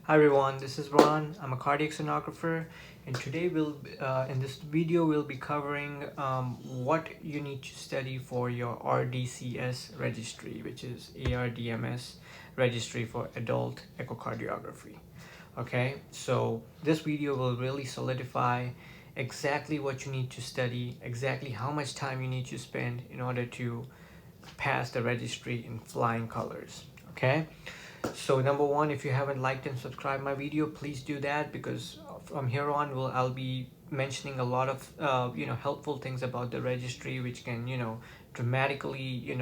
Hi everyone, this is Ron. I'm a cardiac sonographer, and today in this video we'll be covering what you need to study for your RDCS registry, which is ARDMS registry for adult echocardiography. Okay, so this video will really solidify exactly what you need to study, exactly how much time you need to spend in order to pass the registry in flying colors. Okay, so number one, if you haven't liked and subscribed my video, please do that, because from here on I'll be mentioning a lot of helpful things about the registry, which can dramatically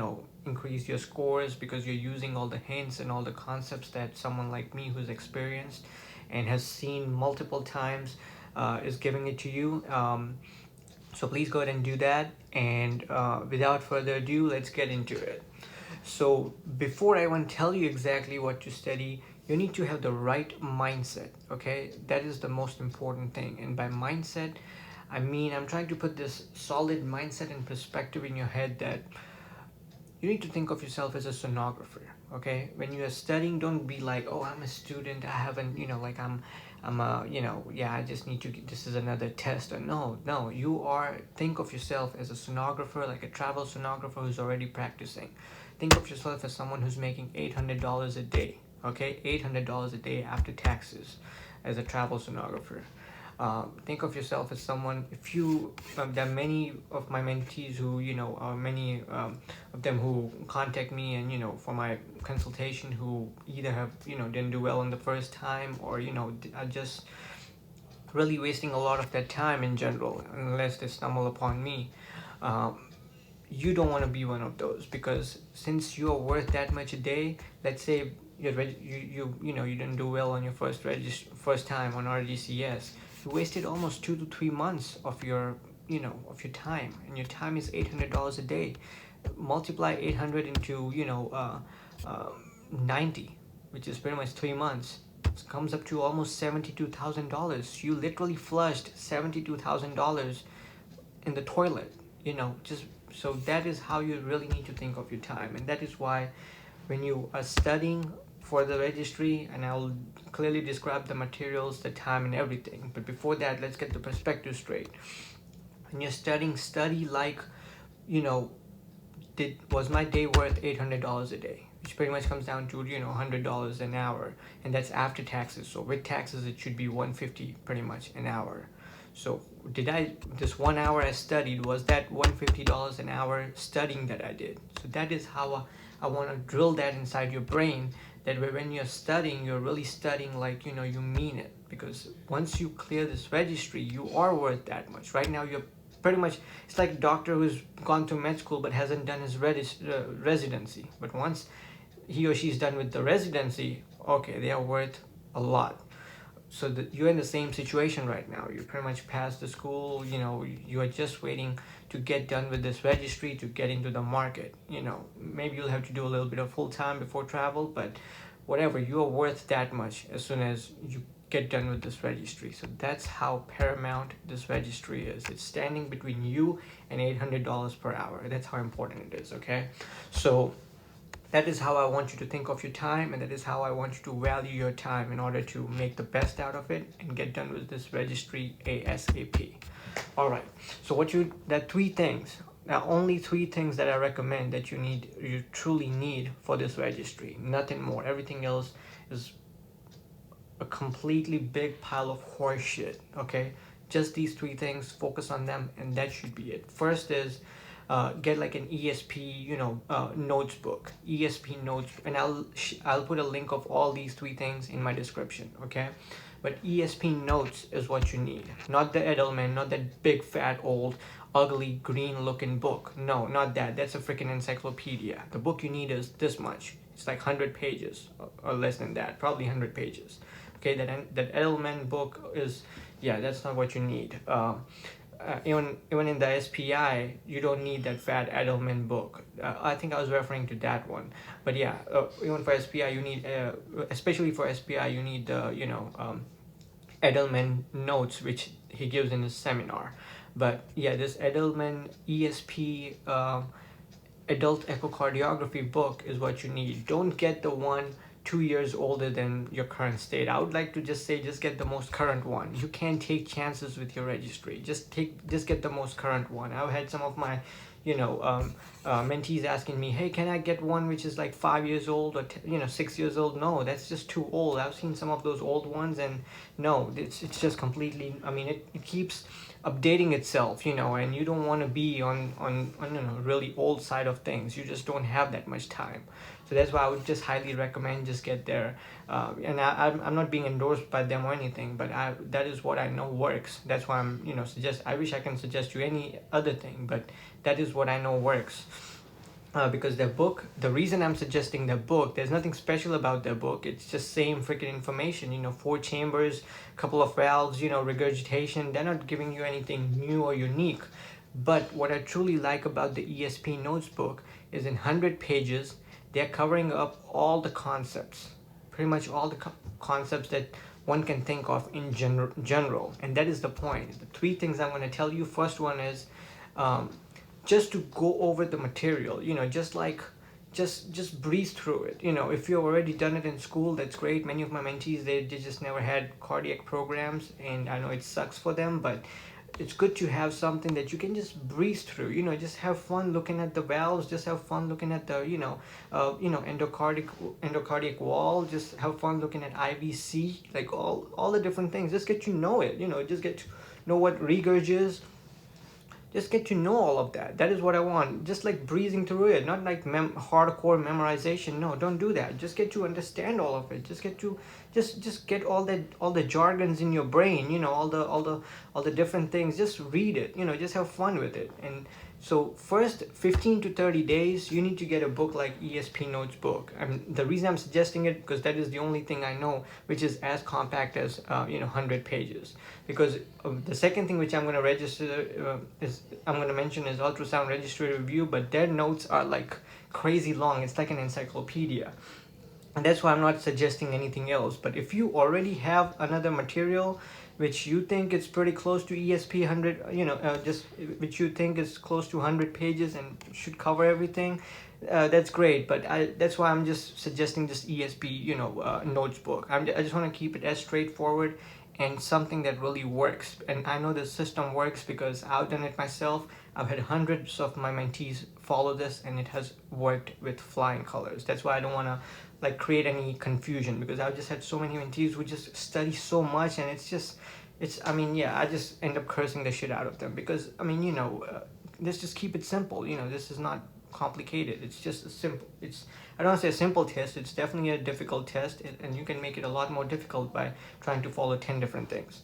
increase your scores, because you're using all the hints and all the concepts that someone like me who's experienced and has seen multiple times is giving it to you. So please go ahead and do that, and without further ado, let's get into it. So before I want to tell you exactly what to study, you need to have the right mindset. Okay, that is the most important thing. And by mindset, I mean I'm trying to put this solid mindset and perspective in your head that you need to think of yourself as a sonographer. Okay, when you are studying, don't be like, oh, I'm a student, I haven't, like I'm a, yeah, I just need to get, this is another test. Or no, you are, think of yourself as a sonographer, like a travel sonographer who's already practicing. Think of yourself as someone who's making $800 a day. Okay, $800 a day after taxes as a travel sonographer. Think of yourself as someone, if you there are many of my mentees who many of them who contact me and for my consultation, who either have didn't do well on the first time, or are just really wasting a lot of their time in general unless they stumble upon me. um, you don't want to be one of those, because since you're worth that much a day, let's say you didn't do well on your first time on RDCS, you wasted almost 2 to 3 months of your time, and your time is $800 a day. Multiply 800 into 90, which is pretty much 3 months. It comes up to almost $72,000. You literally flushed $72,000 in the toilet, just so that is how you really need to think of your time. And that is why when you are studying for the registry, and I'll clearly describe the materials, the time, and everything, but before that, let's get the perspective straight. When you're studying, study like, you know was my day worth $800 a day, which pretty much comes down to $100 an hour, and that's after taxes. So with taxes, it should be $150 pretty much an hour. So this 1 hour I studied, was that $150 an hour studying that I did? So that is how I want to drill that inside your brain, that when you're studying, you're really studying like you mean it, because once you clear this registry, you are worth that much. Right now you're pretty much, it's like a doctor who's gone to med school but hasn't done his residency. But once he or she's done with the residency, okay, they are worth a lot. So that you're in the same situation right now. You pretty much passed the school. You are just waiting to get done with this registry to get into the market. Maybe you'll have to do a little bit of full time before travel, but whatever, you are worth that much as soon as you get done with this registry. So that's how paramount this registry is. It's standing between you and $800 per hour. That's how important it is. Okay, so that is how I want you to think of your time, and that is how I want you to value your time in order to make the best out of it and get done with this registry ASAP. All right, so there are three things. There are only three things that I recommend that you truly need for this registry. Nothing more. Everything else is a completely big pile of horse shit. Okay, just these three things, focus on them, and that should be it. First is get like an ESP notes book, ESP notes, and I'll put a link of all these three things in my description. Okay, but ESP notes is what you need, not the Edelman, not that big fat old ugly green looking book. No, not that. That's a freaking encyclopedia. The book you need is this much. It's like 100 pages or less than that, probably 100 pages. Okay, that Edelman book is, yeah, that's not what you need. Even in the SPI, you don't need that fat Edelman book. I think I was referring to that one. But yeah, even for SPI, you need, especially for SPI, you need the Edelman notes, which he gives in his seminar. But yeah, this Edelman ESP Adult Echocardiography book is what you need. Don't get the one 2 years older than your current state. I would like to just say, just get the most current one. You can't take chances with your registry. Just get the most current one. I've had some of my mentees asking me, hey, can I get one which is like 5 years old or 6 years old? No, that's just too old. I've seen some of those old ones, and no, it's just completely, I mean, it keeps updating itself, and you don't want to be on really old side of things. You just don't have that much time. So that's why I would just highly recommend just get there. And I'm not being endorsed by them or anything, but that is what I know works. That's why I'm I wish I can suggest you any other thing, but that is what I know works. Because their book, the reason I'm suggesting their book, there's nothing special about their book. It's just same freaking information, 4 chambers, couple of valves, regurgitation. They're not giving you anything new or unique. But what I truly like about the ESP notes book is in 100 pages, they're covering up all the concepts, pretty much all the concepts that one can think of in general. And that is the point. The 3 things I'm going to tell you. First one is just to go over the material, just breeze through it. If you've already done it in school, that's great. Many of my mentees, they just never had cardiac programs, and I know it sucks for them, but it's good to have something that you can just breeze through. Just have fun looking at the valves, just have fun looking at the endocardiac wall, just have fun looking at IVC, like all the different things. Just get to know it, just get to know what regurg is. Just get to know all of that. That is what I want. Just like breezing through it, not like hardcore memorization. No, don't do that. Just get to understand all of it. Just get to just get all the jargons in your brain. All the different things. Just read it. Just have fun with it. And so first 15 to 30 days, you need to get a book like ESP Notes book. The reason I'm suggesting it, because that is the only thing I know which is as compact as 100 pages. Because the second thing which I'm going to mention is ultrasound registry review, but their notes are like crazy long. It's like an encyclopedia. And that's why I'm not suggesting anything else. But if you already have another material which you think is pretty close to ESP 100, which you think is close to 100 pages and should cover everything, that's great. But that's why I'm just suggesting this ESP, notes book. I just want to keep it as straightforward and something that really works. And I know the system works because I've done it myself. I've had hundreds of my mentees follow this, and it has worked with flying colors. That's why I don't want to create any confusion, because I've just had so many mentees who just study so much, and I just end up cursing the shit out of them, because let's just keep it simple. This is not complicated. It's just a simple, I don't want to say a simple test. It's definitely a difficult test, and you can make it a lot more difficult by trying to follow 10 different things.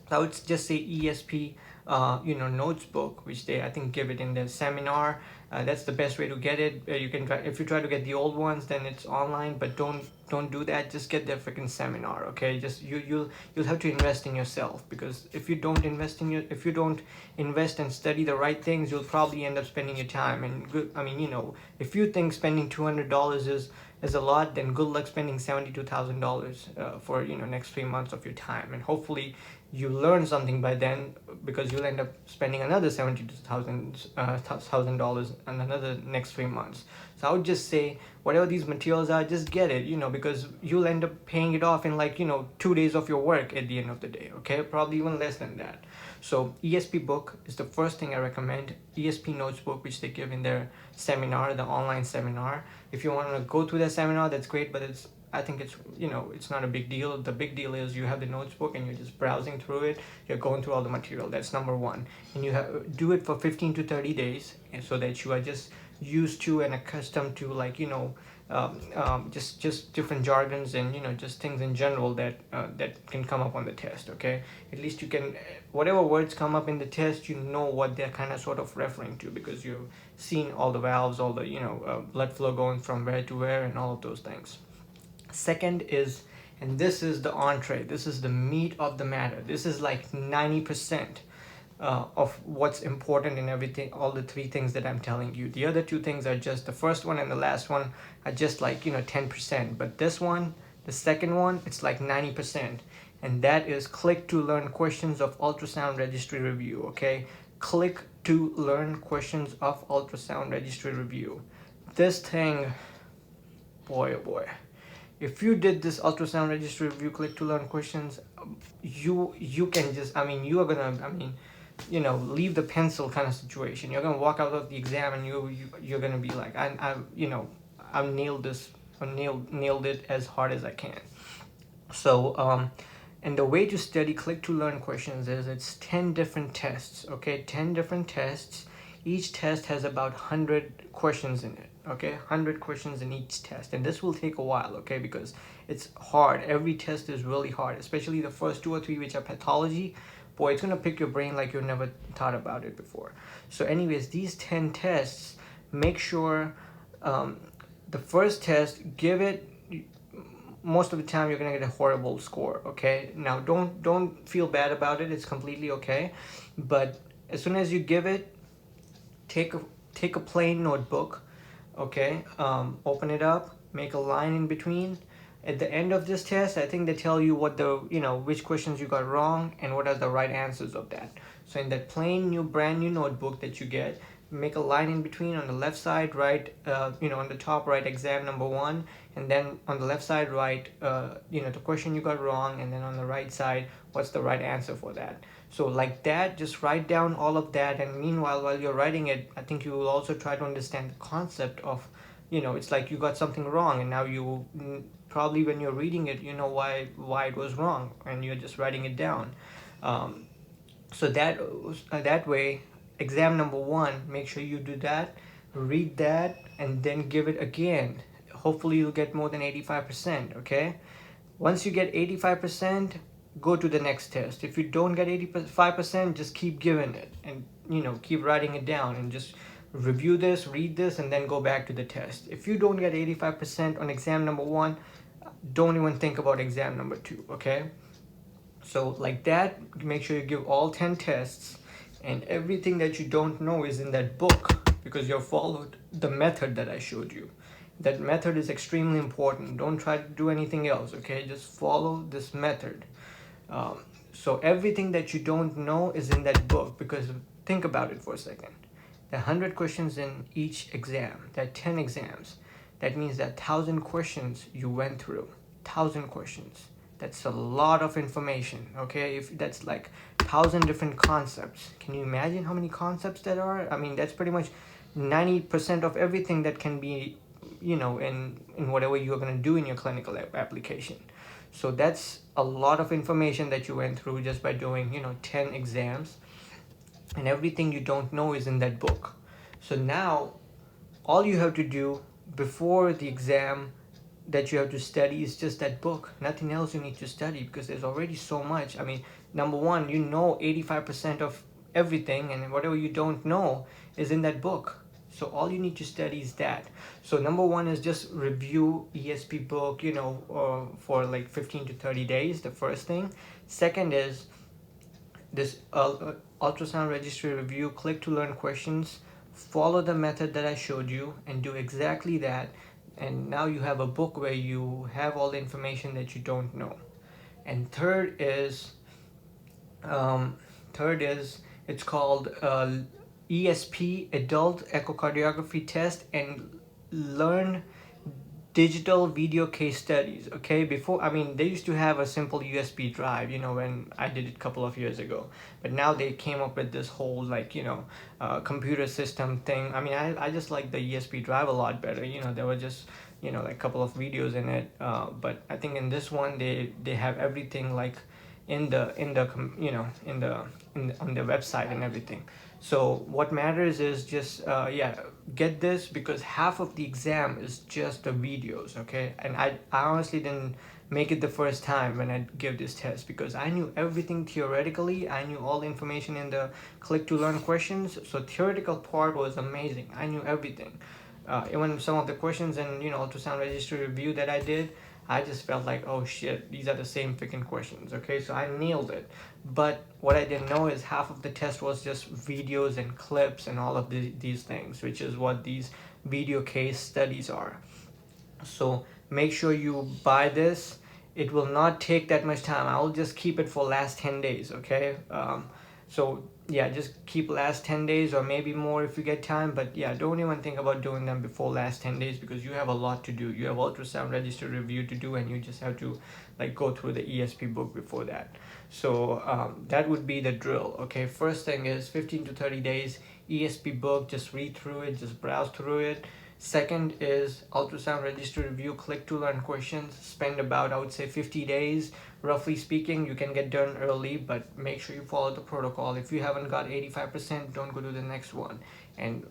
So I would just say ESP notes book, which they I think give it in their seminar. That's the best way to get it. You can try, if you try to get the old ones, then it's online, but don't do that. Just get their freaking seminar, okay? Just you'll have to invest in yourself, because if you don't invest and study the right things, you'll probably end up spending your time. And if you think spending $200 is a lot, then good luck spending $72,000 for next 3 months of your time. And hopefully you learn something by then, because you'll end up spending another $72,000 on another next 3 months. So I would just say, whatever these materials are, just get it, because you'll end up paying it off in 2 days of your work at the end of the day, okay? Probably even less than that. So ESP book is the first thing I recommend. ESP notes book, which they give in their seminar, the online seminar. If you want to go through that seminar, that's great, but I think it's not a big deal. The big deal is you have the notes book and you're just browsing through it. You're going through all the material. That's number one. And you do it for 15 to 30 days, and so that you are just used to and accustomed to just different jargons and just things in general that can come up on the test. Okay, at least you can, whatever words come up in the test, what they're kind of sort of referring to, because you've seen all the valves, all the blood flow going from where to where, and all of those things. Second is, and this is the entree, this is the meat of the matter, this is like 90% of what's important in everything, all the 3 things that I'm telling you. The other 2 things are just, the first one and the last one are just 10%, but this one, the second one, it's like 90%, and that is click to learn questions of ultrasound registry review. Okay, click to learn questions of ultrasound registry review. This thing, boy oh boy, if you did this ultrasound registry review click to learn questions, you can just, I mean, you are gonna, I mean, you know, leave the pencil kind of situation. You're gonna walk out of the exam and you're gonna be like, I you know, I've nailed this, I nailed it as hard as I can. So and the way to study click to learn questions is it's 10 different tests. Okay, 10 different tests. Each test has about 100 questions in it. Okay, 100 questions in each test, and this will take a while. Okay, because it's hard. Every test is really hard, especially the first 2 or 3, which are pathology. Boy, it's gonna pick your brain like you've never thought about it before. So anyways, these 10 tests, make sure the first test, give it, most of the time you're gonna get a horrible score. Okay, now don't feel bad about it, it's completely okay. But as soon as you give it, take a plain notebook. Okay, open it up, make a line in between. At the end of this test, I think they tell you what the, you know, which questions you got wrong and what are the right answers of that. So in that plain new brand new notebook that you get, make a line in between. On the left side write, you know, on the top write exam number 1, and then on the left side write, you know, the question you got wrong, and then on the right side what's the right answer for that. So like that, just write down all of that, and meanwhile while you're writing it, I think you will also try to understand the concept of, you know, it's like you got something wrong, and now you probably when you're reading it, you know why it was wrong, and you're just writing it down. So that way, exam number 1, make sure you do that, read that, and then give it again. Hopefully you'll get more than 85%. Okay, once you get 85%, go to the next test. If you don't get 85%, just keep giving it, and you know, keep writing it down, and just review this, read this, and then go back to the test. If you don't get 85% on exam number 1, don't even think about exam number 2. Okay, so like that, make sure you give all 10 tests, and everything that you don't know is in that book, because you followed the method that I showed you. That method is extremely important. Don't try to do anything else. Okay, just follow this method. So everything that you don't know is in that book, because think about it for a second. There are 100 questions in each exam. There are 10 exams. That means that 1,000 questions you went through. 1,000 questions. That's a lot of information. Okay, if that's like 1,000 different concepts, can you imagine how many concepts that are? I mean, that's pretty much 90% of everything that can be, you know, in whatever you're going to do in your clinical application. So that's a lot of information that you went through just by doing, you know, 10 exams, and everything you don't know is in that book. So now all you have to do before the exam that you have to study is just that book. Nothing else you need to study, because there's already so much. I mean, number 1, you know 85% of everything, and whatever you don't know is in that book. So all you need to study is that. So number 1 is just review ESP book, you know, for like 15 to 30 days, the first thing. Second is this ultrasound registry review click to learn questions. Follow the method that I showed you and do exactly that, and now you have a book where you have all the information that you don't know. And third is it's called ESP, Adult Echocardiography Test, and learn digital video case studies. Okay, before, I mean, they used to have a simple USB drive, you know, when I did it a couple of years ago, but now they came up with this whole, like, you know, computer system thing. I mean, I just like the USB drive a lot better. You know, there were just, you know, like a couple of videos in it, but I think in this one they have everything like in the you know, on the website and everything. So what matters is just yeah, get this, because half of the exam is just the videos. Okay, and I honestly didn't make it the first time when I gave this test, because I knew everything theoretically. I knew all the information in the click to learn questions, so theoretical part was amazing. I knew everything. Even some of the questions in, you know, ultrasound registry review that I did, I just felt like, oh shit, these are the same freaking questions. Okay, so I nailed it. But what I didn't know is half of the test was just videos and clips and all of these things, which is what these video case studies are. So make sure you buy this. It will not take that much time. I'll just keep it for last 10 days. Okay, so yeah, just keep last 10 days or maybe more if you get time. But yeah, don't even think about doing them before last 10 days because you have a lot to do. You have ultrasound register review to do, and you just have to like go through the ESP book before that. So that would be the drill. Okay, first thing is 15 to 30 days ESP book, just read through it, just browse through it. Second is ultrasound register review, click to learn questions, spend about, I would say, 50 days. Roughly speaking, you can get done early, but make sure you follow the protocol. If you haven't got 85%, don't go to the next one. And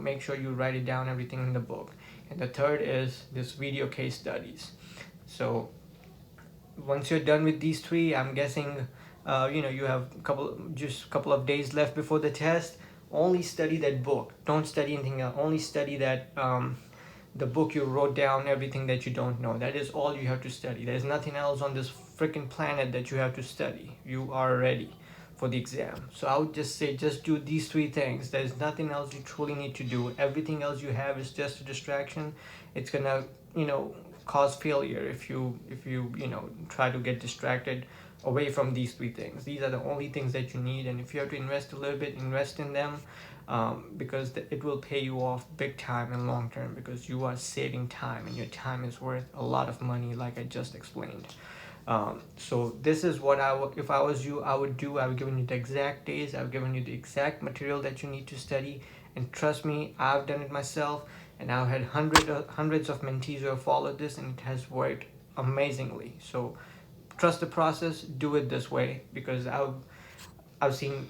make sure you write it down, everything in the book. And the third is this video case studies. So once you're done with these three, I'm guessing you have just a couple of days left before the test. Only study that book, don't study anything else. Only study that the book you wrote down everything that you don't know. That is all you have to study. There's nothing else on this freaking planet that you have to study. You are ready for the exam. So I would just say, just do these three things. There's nothing else you truly need to do. Everything else you have is just a distraction. It's gonna cause failure if you try to get distracted away from these three things. These are the only things that you need, and if you have to invest a little bit, invest in them, because it will pay you off big time and long term, because you are saving time, and your time is worth a lot of money, like I just explained. So this is what if I was you, I would do. I've given you the exact days, I've given you the exact material that you need to study, and trust me, I've done it myself, and I've had hundreds of mentees who have followed this, and it has worked amazingly. So trust the process, do it this way, because I've seen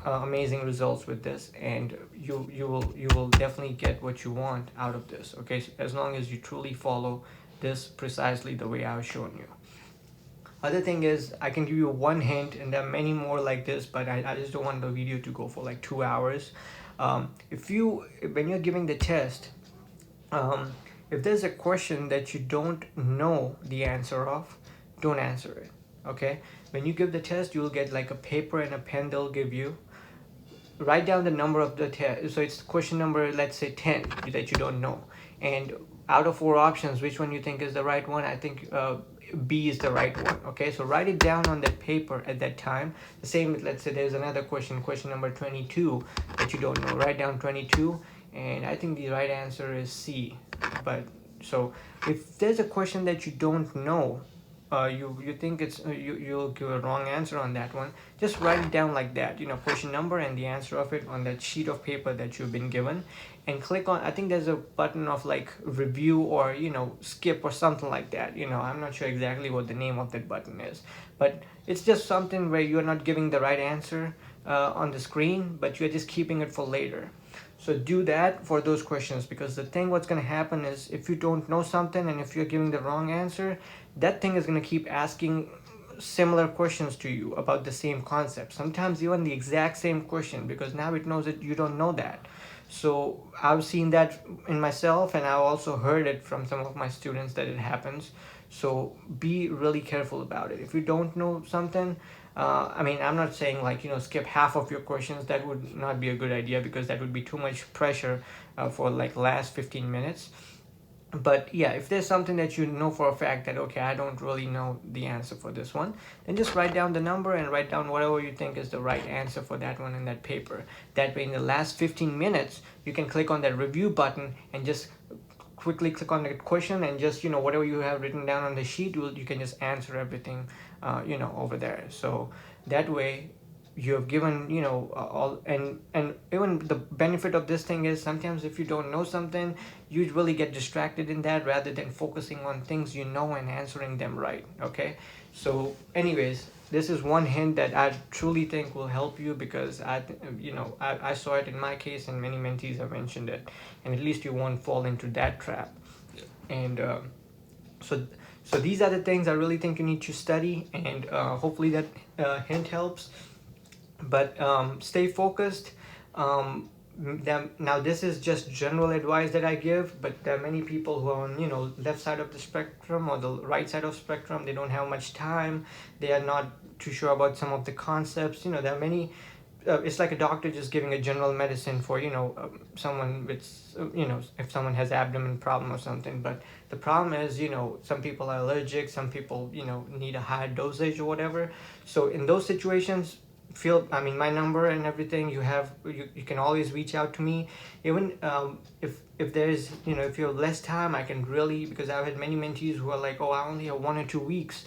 amazing results with this, and you will definitely get what you want out of this. Okay, so as long as you truly follow this precisely the way I've shown you. Other thing is, I can give you one hint, and there are many more like this, but I just don't want the video to go for like 2 hours. When you're giving the test, if there's a question that you don't know the answer of, don't answer it. Okay, when you give the test, you'll get like a paper and a pen they'll give you. Write down the number of the test. So it's question number, let's say 10, that you don't know, and out of 4 options, which one you think is the right one? I think B is the right one. Okay, so write it down on that paper at that time. The same, let's say there's another question number 22 that you don't know. Write down 22, and I think the right answer is C. But so if there's a question that you don't know, you think it's you'll give a wrong answer on that one, just write it down like that, question number and the answer of it on that sheet of paper that you've been given, and click on, I think there's a button of like review or skip or something like that. I'm not sure exactly what the name of that button is, but it's just something where you're not giving the right answer on the screen, but you're just keeping it for later. So do that for those questions, because the thing what's going to happen is, if you don't know something and if you're giving the wrong answer, that thing is going to keep asking similar questions to you about the same concept, sometimes even the exact same question, because now it knows that you don't know that. So I've seen that in myself, and I've also heard it from some of my students that it happens. So be really careful about it. If you don't know something, I'm not saying like skip half of your questions. That would not be a good idea, because that would be too much pressure for like last 15 minutes. But yeah, if there's something that you know for a fact that, okay, I don't really know the answer for this one, then just write down the number and write down whatever you think is the right answer for that one in that paper. That way, in the last 15 minutes, you can click on that review button and just quickly click on the question, and just whatever you have written down on the sheet, you can just answer everything over there. So that way you have given all, and even the benefit of this thing is, sometimes if you don't know something, you really get distracted in that, rather than focusing on things and answering them right. Okay, so anyways, this is one hint that I truly think will help you, because I saw it in my case, and many mentees have mentioned it, and at least you won't fall into that trap. And so these are the things I really think you need to study, and hopefully that hint helps. But stay focused. Now this is just general advice that I give, but there are many people who are on left side of the spectrum or the right side of spectrum. They don't have much time, they are not too sure about some of the concepts. There are many, it's like a doctor just giving a general medicine for someone with if someone has abdomen problem or something. But the problem is some people are allergic, some people need a higher dosage or whatever. So in those situations, my number and everything, you can always reach out to me. Even if there's, if you have less time, I can really, because I've had many mentees who are like, oh, I only have 1 or 2 weeks.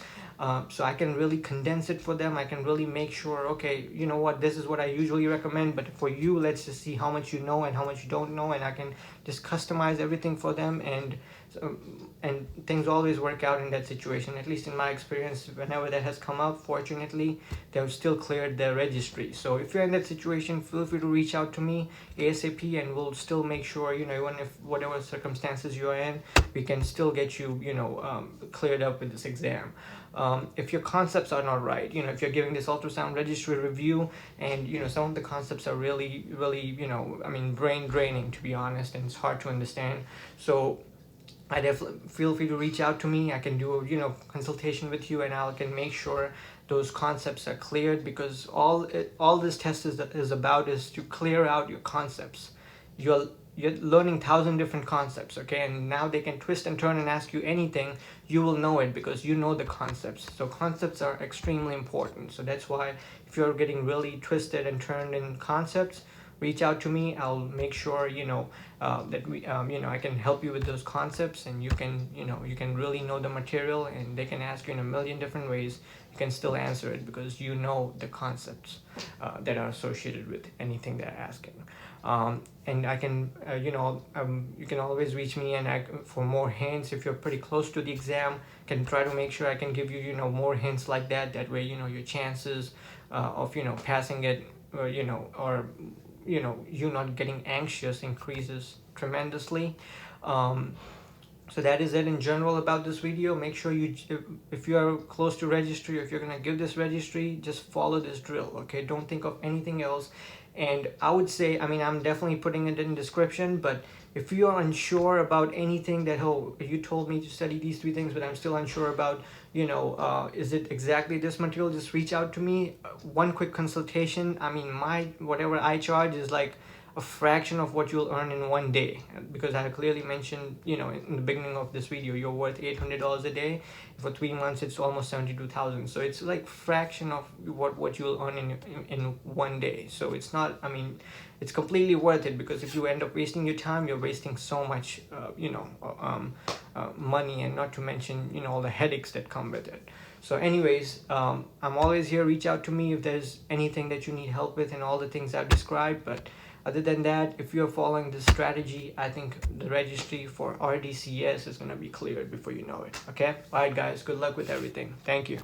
So I can really condense it for them. I can really make sure, okay, you know what, this is what I usually recommend, but for you, let's just see how much you know and how much you don't know, and I can just customize everything for them. And things always work out in that situation. At least in my experience, whenever that has come up, fortunately, they've still cleared their registry. So if you're in that situation, feel free to reach out to me ASAP, and we'll still make sure, even if whatever circumstances you're in, we can still get you, cleared up with this exam. If your concepts are not right, if you're giving this ultrasound registry review and some of the concepts are really brain draining, to be honest, and it's hard to understand, so I definitely feel free to reach out to me. I can do a consultation with you, and I can make sure those concepts are cleared, because all this test is about is to clear out your concepts. You're learning 1,000 different concepts, okay, and now they can twist and turn and ask you anything. You will know it because you know the concepts. So concepts are extremely important. So that's why if you're getting really twisted and turned in concepts, reach out to me. I'll make sure that we I can help you with those concepts, and you can really know the material, and they can ask you in a million different ways. You can still answer it because you know the concepts that are associated with anything they're asking. And I can you can always reach me, and for more hints, if you're pretty close to the exam, can try to make sure I can give you more hints like that. That way your chances of passing it, or you not getting anxious increases tremendously. So that is it in general about this video. Make sure if you are close to registry, or if you're gonna give this registry, just follow this drill, okay? Don't think of anything else. And I would say, I'm definitely putting it in the description, but if you are unsure about anything, that, oh, you told me to study these 3 things, but I'm still unsure about, is it exactly this material, just reach out to me. One quick consultation, whatever I charge is like a fraction of what you'll earn in 1 day, because I clearly mentioned, in the beginning of this video, you're worth $800 a day. For 3 months, it's almost 72,000. So it's like fraction of what you'll earn in 1 day. So it's not, it's completely worth it, because if you end up wasting your time, you're wasting so much, money, and not to mention, all the headaches that come with it. So anyways, I'm always here. Reach out to me if there's anything that you need help with, and all the things I've described. But other than that, if you're following this strategy, I think the registry for RDCS is going to be cleared before you know it. Okay? All right, guys. Good luck with everything. Thank you.